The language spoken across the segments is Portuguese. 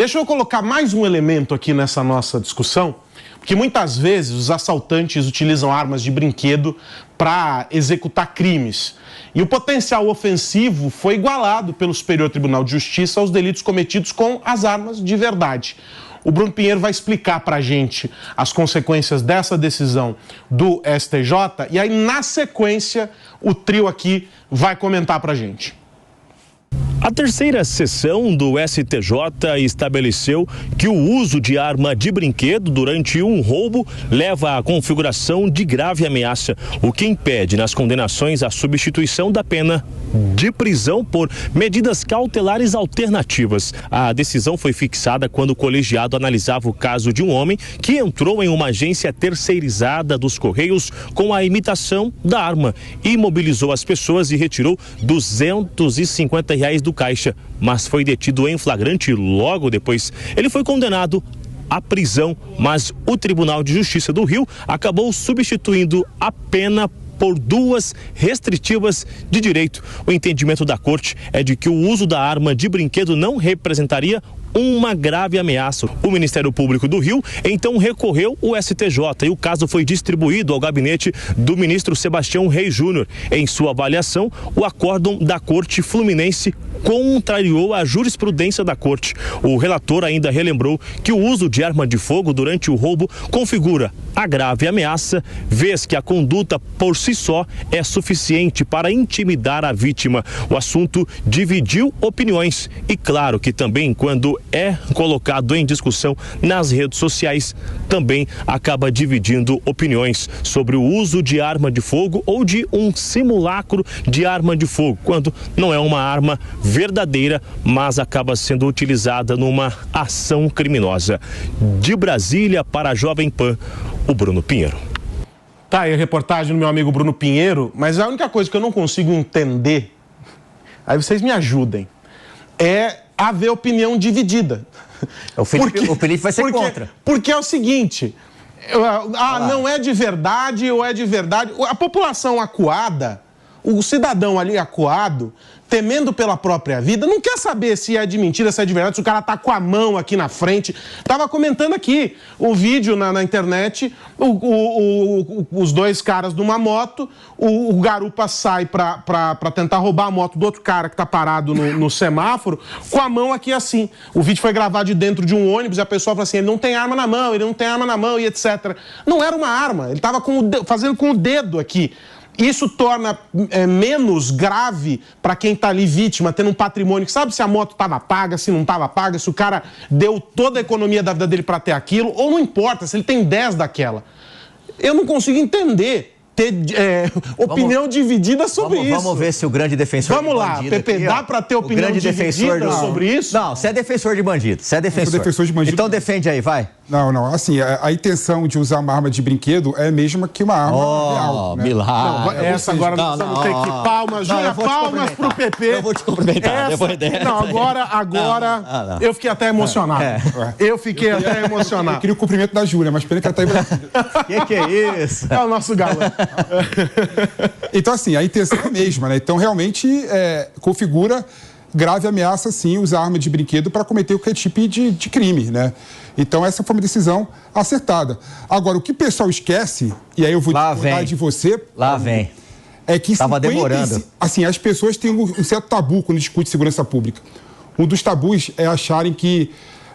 Deixa eu colocar mais um elemento aqui nessa nossa discussão, porque muitas vezes os assaltantes utilizam armas de brinquedo para executar crimes. E o potencial ofensivo foi igualado pelo Superior Tribunal de Justiça aos delitos cometidos com as armas de verdade. O Bruno Pinheiro vai explicar para a gente as consequências dessa decisão do STJ e aí, na sequência, o trio aqui vai comentar para a gente. A terceira sessão do STJ estabeleceu que o uso de arma de brinquedo durante um roubo leva à configuração de grave ameaça, o que impede nas condenações a substituição da pena de prisão por medidas cautelares alternativas. A decisão foi fixada quando o colegiado analisava o caso de um homem que entrou em uma agência terceirizada dos Correios com a imitação da arma, imobilizou as pessoas e retirou R$250 do caixa, mas foi detido em flagrante logo depois. Ele foi condenado à prisão, mas o Tribunal de Justiça do Rio acabou substituindo a pena por 2 restritivas de direito. O entendimento da corte é de que o uso da arma de brinquedo não representaria uma grave ameaça. O Ministério Público do Rio então recorreu ao STJ e o caso foi distribuído ao gabinete do ministro Sebastião Reis Júnior. Em sua avaliação, o acórdão da Corte Fluminense contrariou a jurisprudência da corte. O relator ainda relembrou que o uso de arma de fogo durante o roubo configura a grave ameaça, vez que a conduta por si só é suficiente para intimidar a vítima. O assunto dividiu opiniões e claro que também quando é colocado em discussão nas redes sociais, também acaba dividindo opiniões sobre o uso de arma de fogo ou de um simulacro de arma de fogo, quando não é uma arma verdadeira, mas acaba sendo utilizada numa ação criminosa. De Brasília para a Jovem Pan, o Bruno Pinheiro. Tá aí a reportagem do meu amigo Bruno Pinheiro, mas a única coisa que eu não consigo entender, aí vocês me ajudem, é haver opinião dividida. O Felipe vai ser contra. Porque é o seguinte, não é de verdade ou é de verdade. A população acuada, o cidadão ali acuado, temendo pela própria vida, não quer saber se é de mentira, se é de verdade, se o cara tá com a mão aqui na frente. Tava comentando aqui o vídeo na internet, os 2 caras numa moto, o garupa sai pra tentar roubar a moto do outro cara que tá parado no semáforo, com a mão aqui assim. O vídeo foi gravado de dentro de um ônibus e a pessoa fala assim, ele não tem arma na mão, ele não tem arma na mão e etc. Não era uma arma, ele tava fazendo com o dedo aqui. Isso torna menos grave para quem está ali vítima, tendo um patrimônio que sabe se a moto estava paga, se não estava paga, se o cara deu toda a economia da vida dele para ter aquilo, ou não importa, se ele tem 10 daquela. Eu não consigo entender ter opinião dividida sobre isso. Vamos ver se o grande defensor de bandido... Vamos lá, Pepe, dá para ter opinião dividida sobre isso? Não, você é defensor de bandido, você é defensor de bandido. Então defende aí, vai. Não, assim, a intenção de usar uma arma de brinquedo é a mesma que uma arma real. Né? Milagre. Não, essa agora nós vamos ter que... Palmas, Júlia, palmas pro PP. Eu vou te cumprimentar depois dessa. Não, agora eu fiquei até emocionado. Eu fiquei até emocionado. Eu queria o cumprimento da Júlia, mas pena que ela tá em Brasília. Que é isso? É o nosso galã. Então, assim, a intenção é a mesma, né? Então, realmente, configura grave ameaça, sim, usar arma de brinquedo para cometer qualquer tipo de crime, né? Então, essa foi uma decisão acertada. Agora, o que o pessoal esquece, e aí eu vou discordar de você... Lá vem. É que... Tava demorando. Assim, as pessoas têm um certo tabu quando discute segurança pública. Um dos tabus é acharem que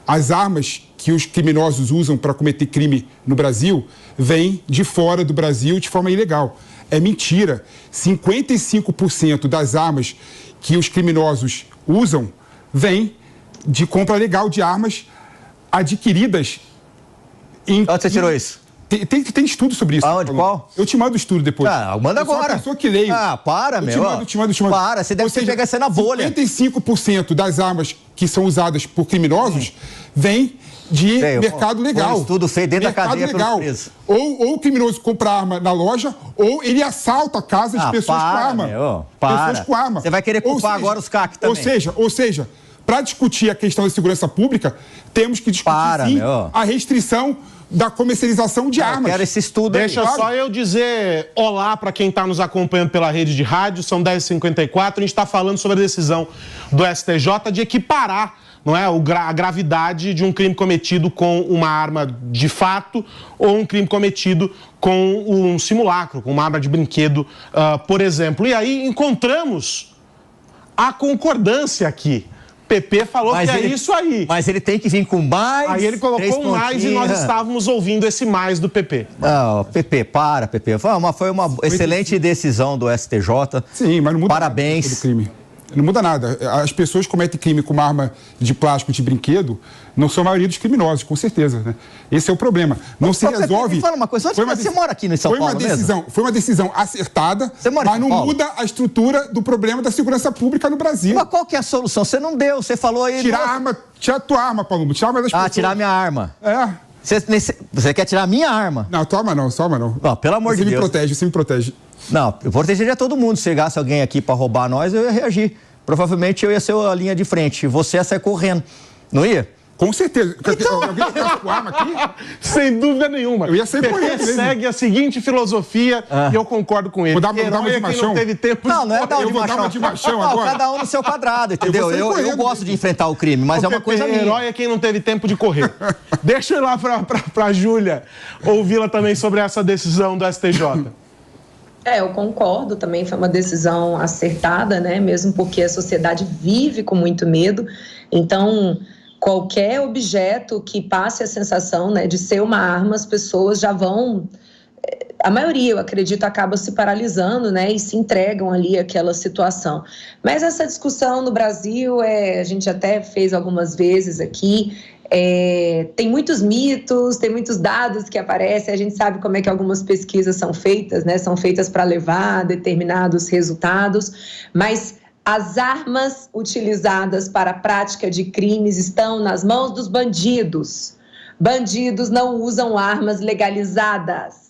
as armas que os criminosos usam para cometer crime no Brasil vêm de fora do Brasil de forma ilegal. É mentira. 55% das armas que os criminosos usam vêm de compra legal de armas adquiridas em... Onde você tirou isso? Tem estudo sobre isso. Aonde? Qual? Eu te mando o estudo depois. Manda agora. Eu sou uma pessoa que leio. Para, meu. Te mando. Para, você deve pegar essa na bolha. 55% das armas que são usadas por criminosos vêm de mercado legal. Um estudo feito dentro da cadeia legal. Ou o criminoso compra arma na loja, ou ele assalta a casa de pessoas com arma. Pessoas com arma. Você vai querer culpar agora os CAC também. Ou seja, para discutir a questão da segurança pública, temos que discutir sim a restrição da comercialização de armas. Eu quero esse estudo. Deixa só eu dizer olá para quem está nos acompanhando pela rede de rádio, são 10h54, a gente está falando sobre a decisão do STJ de equiparar não é? A gravidade de um crime cometido com uma arma de fato ou um crime cometido com um simulacro, com uma arma de brinquedo, por exemplo. E aí encontramos a concordância aqui. PP falou que é isso aí. Mas ele tem que vir com mais. Aí ele colocou um mais e nós estávamos ouvindo esse mais do PP. Não, PP. Foi uma excelente decisão do STJ. Sim, mas não muda Parabéns. nada do crime. Não muda nada. As pessoas que cometem crime com uma arma de plástico de brinquedo não são a maioria dos criminosos, com certeza, né? Esse é o problema. Não se resolve... Me fala uma coisa, você mora aqui no São Paulo mesmo? Foi uma decisão acertada, mas não muda a estrutura do problema da segurança pública no Brasil. Mas qual que é a solução? Você não deu, você falou aí... Tirar a tua arma, Paulo. Tirar a arma das pessoas. Tirar minha arma. É. Você quer tirar a minha arma? Não, tua arma não, sua arma não. Não, pelo amor de Deus. Você me protege. Não, eu protegeria todo mundo. Se chegasse alguém aqui para roubar nós, eu ia reagir. Provavelmente eu ia ser a linha de frente. Você ia sair correndo. Não ia? Com certeza. Então... Alguém ficasse com arma aqui? Sem dúvida nenhuma. Eu ia sair correndo. Segue a seguinte filosofia e eu concordo com ele. Vou dar uma de machão. Não teve tempo não é dar uma de machão. Uma de machão agora. Cada um no seu quadrado, entendeu? Eu gosto de enfrentar o crime, mas é uma coisa minha. Herói é quem não teve tempo de correr. Deixa eu ir lá pra Júlia ouvi-la também sobre essa decisão do STJ. Eu concordo, também foi uma decisão acertada, né? Mesmo porque a sociedade vive com muito medo. Então, qualquer objeto que passe a sensação, né, de ser uma arma, as pessoas já vão... A maioria, eu acredito, acaba se paralisando, né, e se entregam ali àquela situação. Mas essa discussão no Brasil, a gente até fez algumas vezes aqui, tem muitos mitos, tem muitos dados que aparecem, a gente sabe como é que algumas pesquisas são feitas, né, são feitas para levar a determinados resultados, mas as armas utilizadas para a prática de crimes estão nas mãos dos bandidos. Bandidos não usam armas legalizadas.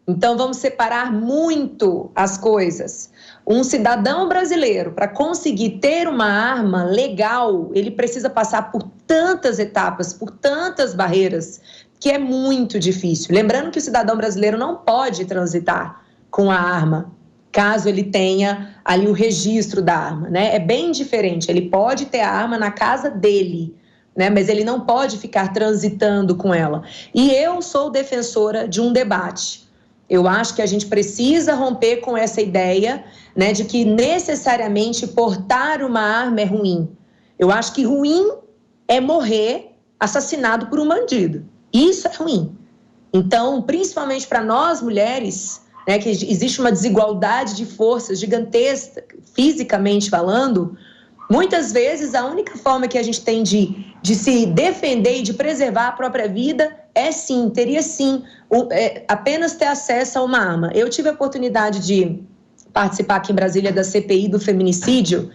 Então, vamos separar muito as coisas. Um cidadão brasileiro, para conseguir ter uma arma legal, ele precisa passar por tantas etapas, por tantas barreiras, que é muito difícil. Lembrando que o cidadão brasileiro não pode transitar com a arma, caso ele tenha ali o registro da arma, né? É bem diferente. Ele pode ter a arma na casa dele, né? Mas ele não pode ficar transitando com ela. E eu sou defensora de um debate. Eu acho que a gente precisa romper com essa ideia, né, de que necessariamente portar uma arma é ruim. Eu acho que ruim é morrer assassinado por um bandido. Isso é ruim. Então, principalmente para nós mulheres, né, que existe uma desigualdade de forças gigantesca, fisicamente falando, muitas vezes a única forma que a gente tem de se defender e de preservar a própria vida teria sim, apenas ter acesso a uma arma. Eu tive a oportunidade de participar aqui em Brasília da CPI do feminicídio,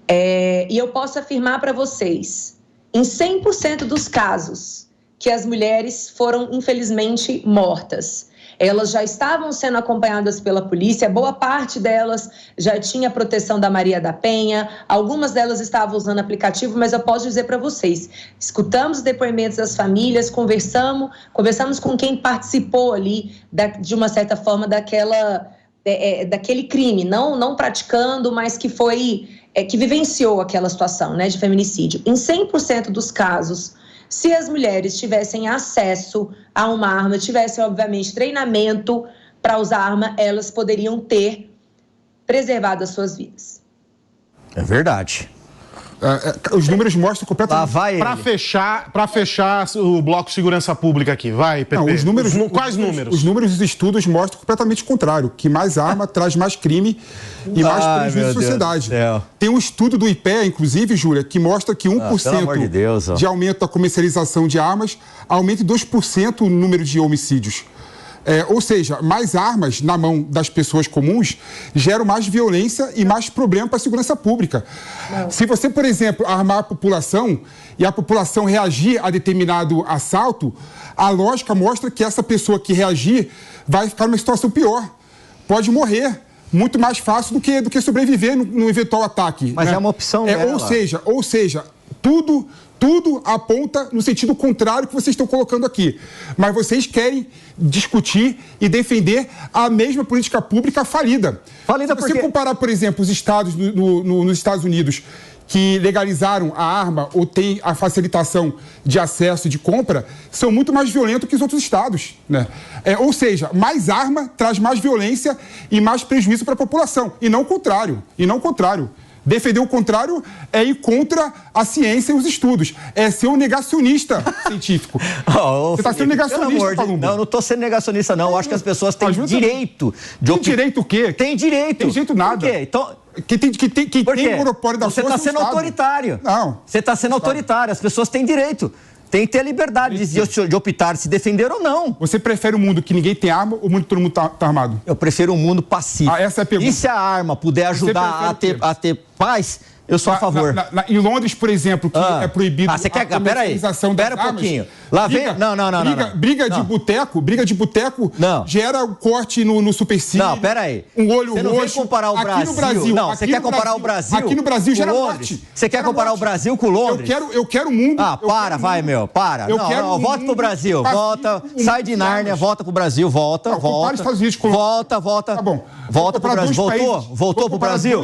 e eu posso afirmar para vocês, em 100% dos casos que as mulheres foram infelizmente mortas, elas já estavam sendo acompanhadas pela polícia, boa parte delas já tinha proteção da Maria da Penha, algumas delas estavam usando aplicativo, mas eu posso dizer para vocês, escutamos os depoimentos das famílias, conversamos com quem participou ali, de uma certa forma, daquele crime, não praticando, mas que que vivenciou aquela situação, né, de feminicídio. Em 100% dos casos, se as mulheres tivessem acesso a uma arma, tivessem, obviamente, treinamento para usar arma, elas poderiam ter preservado as suas vidas. É verdade. Os números mostram completamente... Para fechar o bloco de segurança pública aqui, vai, Pepe. Não, quais números? Os números dos estudos mostram completamente o contrário, que mais arma traz mais crime e mais prejuízo à sociedade. Tem um estudo do IPEA, inclusive, Júlia, que mostra que 1% de aumento da comercialização de armas aumenta em 2% o número de homicídios. Ou seja, mais armas na mão das pessoas comuns geram mais violência e mais problema para a segurança pública. Se você, por exemplo, armar a população e a população reagir a determinado assalto, a lógica mostra que essa pessoa que reagir vai ficar numa situação pior. Pode morrer muito mais fácil do que sobreviver no eventual ataque. Mas é uma opção dela. Ou seja, tudo aponta no sentido contrário que vocês estão colocando aqui. Mas vocês querem discutir e defender a mesma política pública falida. Se você comparar, por exemplo, os estados nos Estados Unidos que legalizaram a arma ou têm a facilitação de acesso e de compra são muito mais violentos que os outros estados, né? Ou seja, mais arma traz mais violência e mais prejuízo para a população, e não o contrário, Defender o contrário é ir contra a ciência e os estudos. É ser um negacionista científico. Você está sendo negacionista, Palumbo. Não, eu não estou sendo negacionista, não. Eu acho que as pessoas têm direito de opinar. Tem direito o quê? Tem direito. Tem direito nada. Por quê? Então... Quem tem monopólio da força. Você está sendo autoritário. Não. Você está sendo autoritário. As pessoas têm direito. Tem que ter a liberdade de optar, se defender ou não. Você prefere um mundo que ninguém tem arma ou um mundo que todo mundo tá armado? Eu prefiro um mundo pacífico. Essa é a pergunta. E se a arma puder ajudar a ter paz, eu sou a favor. Em Londres, por exemplo, que é proibido você quer... a comercialização das armas. Pera um pouquinho. Lá vem... Briga de boteco gera um corte no supercílio. Não, pera aí. Um olho roxo. Você não vem comparar o Brasil. Aqui no Brasil. Não, você quer comparar o Brasil. Aqui no Brasil gera Londres. morte. Você quer comparar o Brasil com Londres? Eu quero o mundo. Para. Volta pro Brasil. Volta, sai de Nárnia, volta pro Brasil, volta. Volta. Tá bom. Volta pro Brasil. Voltou pro Brasil?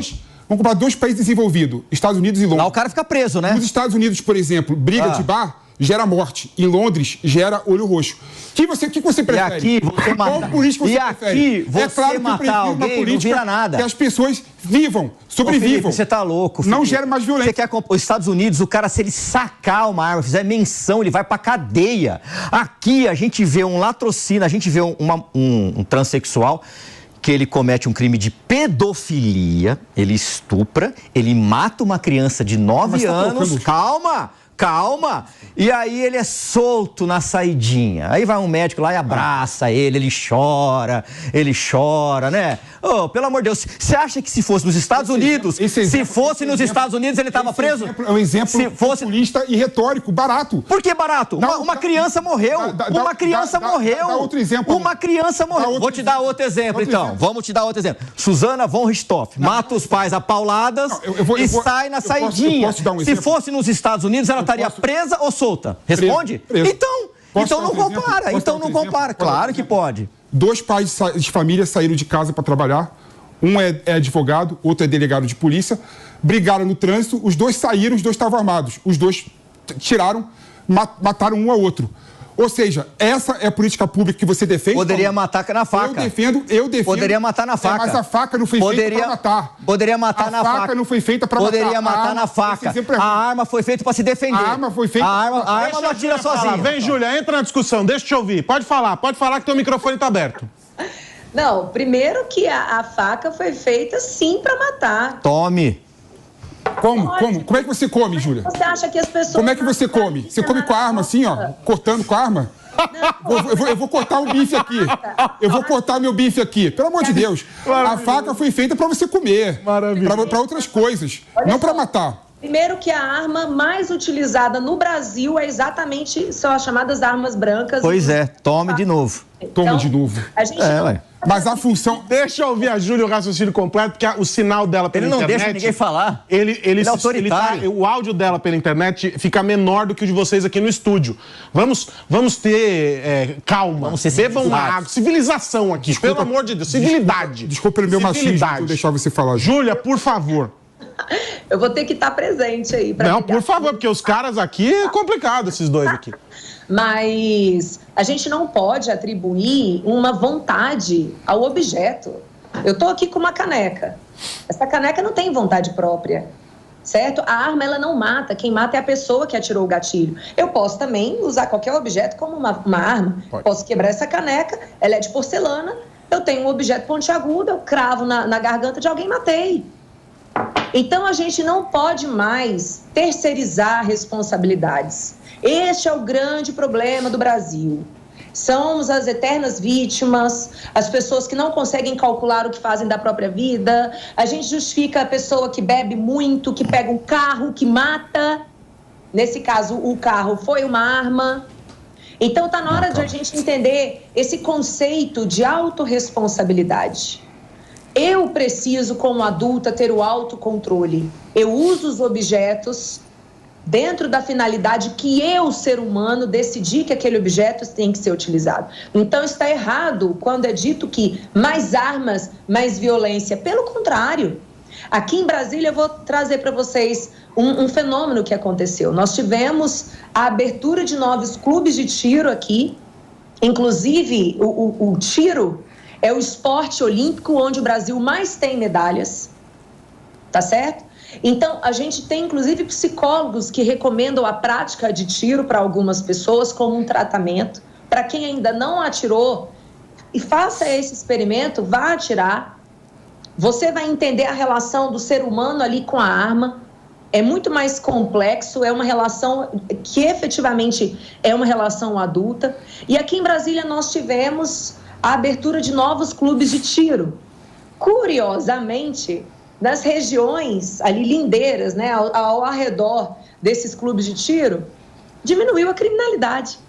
Vamos comparar 2 países desenvolvidos, Estados Unidos e Londres. Lá o cara fica preso, né? Nos Estados Unidos, por exemplo, briga de bar gera morte. Em Londres, gera olho roxo. O que você prefere? E aqui você matar. Qual política você prefere? Você claro que matar alguém não vira nada. Que as pessoas sobrevivam. Felipe, você tá louco, Felipe. Não gera mais violência. Os Estados Unidos, o cara, se ele sacar uma arma, fizer menção, ele vai pra cadeia. Aqui a gente vê um latrocínio, a gente vê um transexual que ele comete um crime de pedofilia, ele estupra, ele mata uma criança de 9 anos. Calma! E aí ele é solto na saidinha. Aí vai um médico lá e abraça ele chora, né? Oh, pelo amor de Deus, você acha que se fosse nos Estados Unidos, Estados Unidos ele estava preso? É um exemplo populista e retórico, barato. Por que barato? Uma criança morreu. Uma criança morreu. Dá outro exemplo. Uma criança morreu. Vou te dar outro exemplo, então. Vamos te dar outro exemplo. Suzana von Richthofen mata os pais a pauladas e sai na saidinha. Se fosse nos Estados Unidos, ela estaria presa ou solta? Responde? Preso. Então não compara. Claro que pode. 2 pais de família saíram de casa para trabalhar. Um é advogado, outro é delegado de polícia. Brigaram no trânsito, os 2 saíram, os 2 estavam armados. Os 2 tiraram, mataram um ao outro. Ou seja, essa é a política pública que você defende? Poderia matar na faca. Eu defendo. Poderia matar na faca. Mas a faca não foi feita para matar. Poderia matar na faca. A faca não foi feita para matar. Poderia matar na faca. A arma foi feita para se defender. A arma foi feita... A arma não atira sozinha. Vem, Júlia, entra na discussão, deixa eu te ouvir. Pode falar que teu microfone está aberto. Não, primeiro que a faca foi feita sim para matar. Tome. Como é que você come, Júlia? Você acha que as pessoas... Como é que você come? Você come com a arma assim, ó? Cortando com a arma? Eu vou cortar um bife aqui. Eu vou cortar meu bife aqui. Pelo amor de Deus. A faca foi feita para você comer. Para outras coisas. Não para matar. Primeiro que a arma mais utilizada no Brasil são as chamadas armas brancas. Pois é, tome de novo. Então, a gente Mas a função... Deixa eu ouvir a Júlia o raciocínio completo, porque o sinal dela pela internet... Ele não deixa ninguém falar. Ele é autoritário. O áudio dela pela internet fica menor do que o de vocês aqui no estúdio. Vamos ter calma. Vamos ser Bebam água. Civilização aqui, pelo amor de Deus. Civilidade. Desculpa pelo meu machismo, vou deixar você falar. Júlia, por favor. Eu vou ter que estar presente aí. Não, por favor, porque os caras aqui é complicado, esses 2 aqui. Mas a gente não pode atribuir uma vontade ao objeto. Eu estou aqui com uma caneca. Essa caneca não tem vontade própria, certo? A arma, ela não mata. Quem mata é a pessoa que atirou o gatilho. Eu posso também usar qualquer objeto como uma arma. Pode. Posso quebrar essa caneca, ela é de porcelana, eu tenho um objeto pontiagudo, eu cravo na garganta de alguém e matei. Então, a gente não pode mais terceirizar responsabilidades. Este é o grande problema do Brasil. Somos as eternas vítimas, as pessoas que não conseguem calcular o que fazem da própria vida. A gente justifica a pessoa que bebe muito, que pega um carro, que mata. Nesse caso, o carro foi uma arma. Então, está na hora de a gente entender esse conceito de autorresponsabilidade. Eu preciso, como adulta, ter o autocontrole. Eu uso os objetos dentro da finalidade que eu, ser humano, decidi que aquele objeto tem que ser utilizado. Então, está errado quando é dito que mais armas, mais violência. Pelo contrário, Aqui em Brasília, eu vou trazer para vocês um fenômeno que aconteceu. Nós tivemos a abertura de novos clubes de tiro aqui, inclusive o tiro é o esporte olímpico onde o Brasil mais tem medalhas, tá certo? Então, a gente tem, inclusive, psicólogos que recomendam a prática de tiro para algumas pessoas como um tratamento. Para quem ainda não atirou, e faça esse experimento, vá atirar. Você vai entender a relação do ser humano ali com a arma. É muito mais complexo, é uma relação que efetivamente é uma relação adulta. E aqui em Brasília nós tivemos a abertura de novos clubes de tiro. Curiosamente, nas regiões ali lindeiras, né, ao arredor desses clubes de tiro, diminuiu a criminalidade.